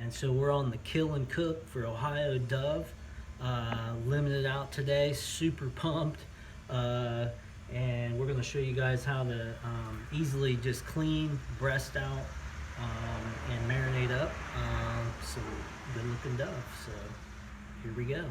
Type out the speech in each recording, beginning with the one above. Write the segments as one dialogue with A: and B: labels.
A: And so we're on the kill and cook for Ohio dove. Limited out today, super pumped. And we're going to show you guys how to easily just clean, breast out, and marinate up some good looking dove. So here we go.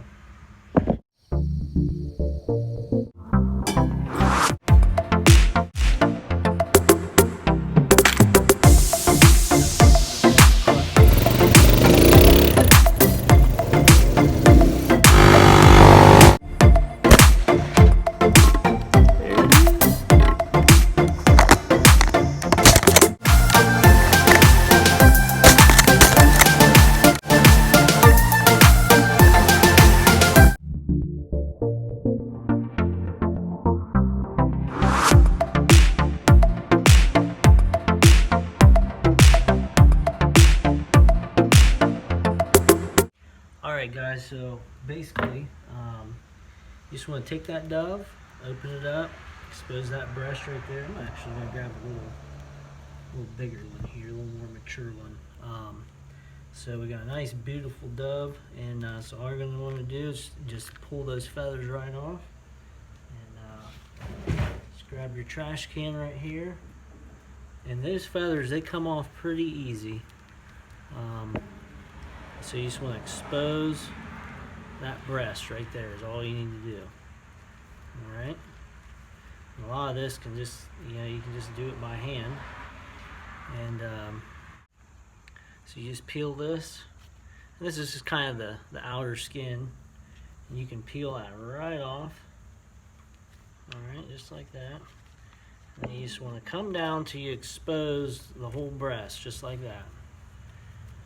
A: Alright guys, so basically you just want to take that dove, open it up, expose that breast right there. I'm actually going to grab a little bigger one here, a little more mature one. So we got a nice beautiful dove, and so all you're going to want to do is just pull those feathers right off, and just grab your trash can right here. And those feathers, they come off pretty easy. So you just want to expose that breast right there is all you need to do. Alright? A lot of this can just, you can just do it by hand. And so you just peel this. And this is just kind of the outer skin. And you can peel that right off. Alright, just like that. And you just want to come down till you expose the whole breast, just like that.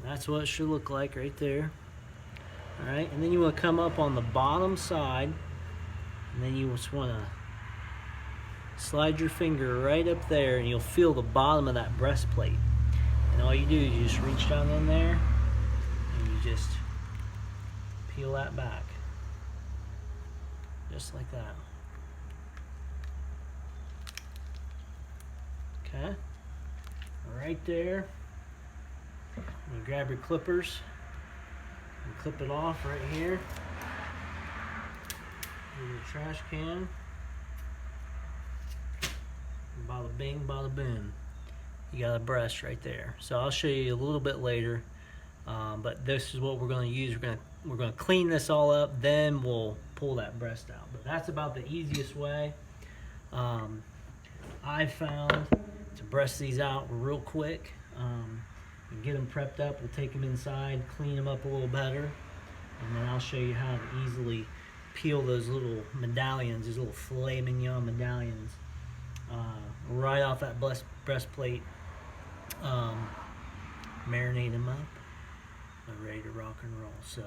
A: That's what it should look like right there. Alright, and then you want to come up on the bottom side, and then you just want to slide your finger right up there, and you'll feel the bottom of that breastplate. And all you do is you just reach down in there, and you just peel that back. Just like that. Okay? Right there. You grab your clippers and clip it off right here in your trash can. And bada bing, bada boom. You got a breast right there. So I'll show you a little bit later, but this is what we're going to use. We're going to clean this all up, then we'll pull that breast out. But that's about the easiest way I found to breast these out real quick. And get them prepped up. We'll take them inside, clean them up a little better, and then I'll show you how to easily peel those little medallions, these little filet mignon medallions, right off that breastplate. Marinate them up. They're ready to rock and roll. So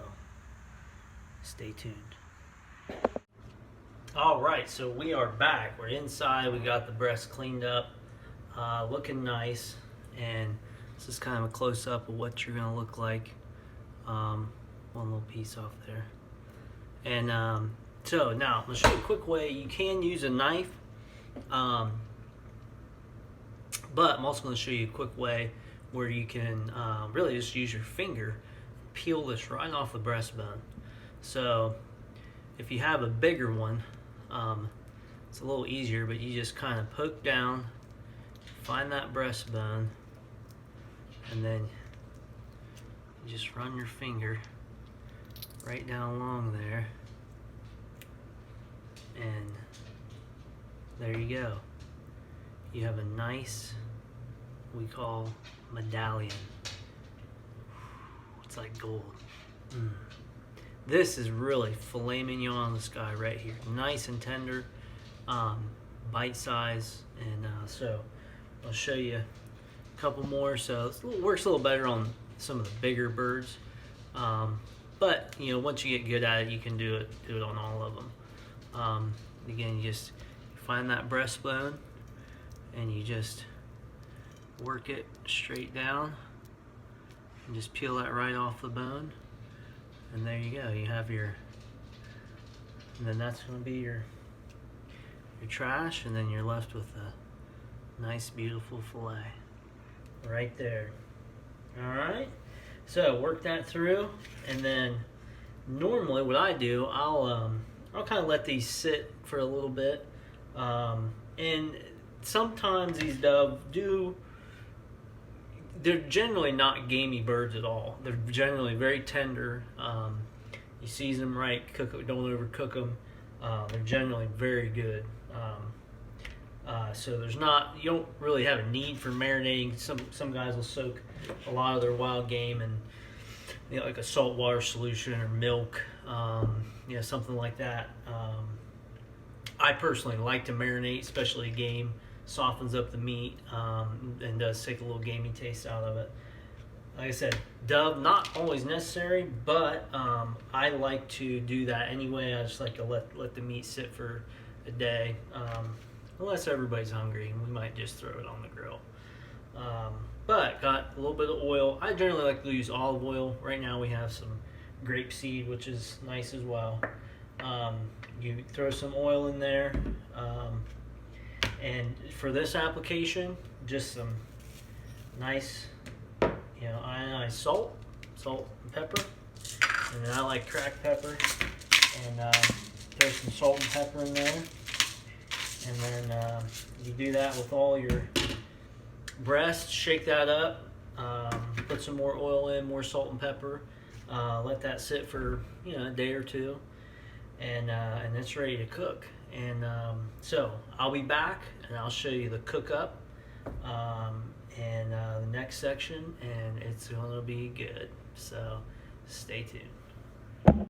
A: stay tuned. All right, so we are back. We're inside. We got the breast cleaned up, looking nice, and this is kind of a close-up of what you're going to look like. One little piece off there. And so now, I'm going to show you a quick way. You can use a knife, but I'm also going to show you a quick way where you can really just use your finger, peel this right off the breastbone. So if you have a bigger one, it's a little easier, but you just kind of poke down, find that breastbone, and then you just run your finger right down along there, and there you go. You have a nice, we call medallion. It's like gold. This is really filet mignon on the sky right here. Nice and tender, bite size, and so I'll show you a couple more. So it works a little better on some of the bigger birds, but once you get good at it, you can do it on all of them. Again, you just find that breastbone and you just work it straight down and just peel that right off the bone, and there you go. You have your, and then that's going to be your trash, and then you're left with a nice beautiful fillet right there. All right, So work that through, and then normally what I do, I'll kind of let these sit for a little bit, and sometimes these doves they're generally not gamey birds at all. They're generally very tender. You season them right, don't overcook them. They're generally very good. So you don't really have a need for marinating. Some guys will soak a lot of their wild game in like a saltwater solution or milk, something like that. I personally like to marinate, especially game. Softens up the meat and does take a little gamey taste out of it. Like I said, dove, not always necessary, but I like to do that anyway. I just like to let the meat sit for a day, unless everybody's hungry, and we might just throw it on the grill. But got a little bit of oil. I generally like to use olive oil. Right now we have some grapeseed, which is nice as well. You throw some oil in there. And for this application, just some nice, ionized salt and pepper. And then I like cracked pepper. And throw some salt and pepper in there. And then you do that with all your breast. Shake that up. Put some more oil in, more salt and pepper. Let that sit for a day or two. And it's ready to cook. And so I'll be back and I'll show you the cook up and the next section, and it's going to be good. So stay tuned.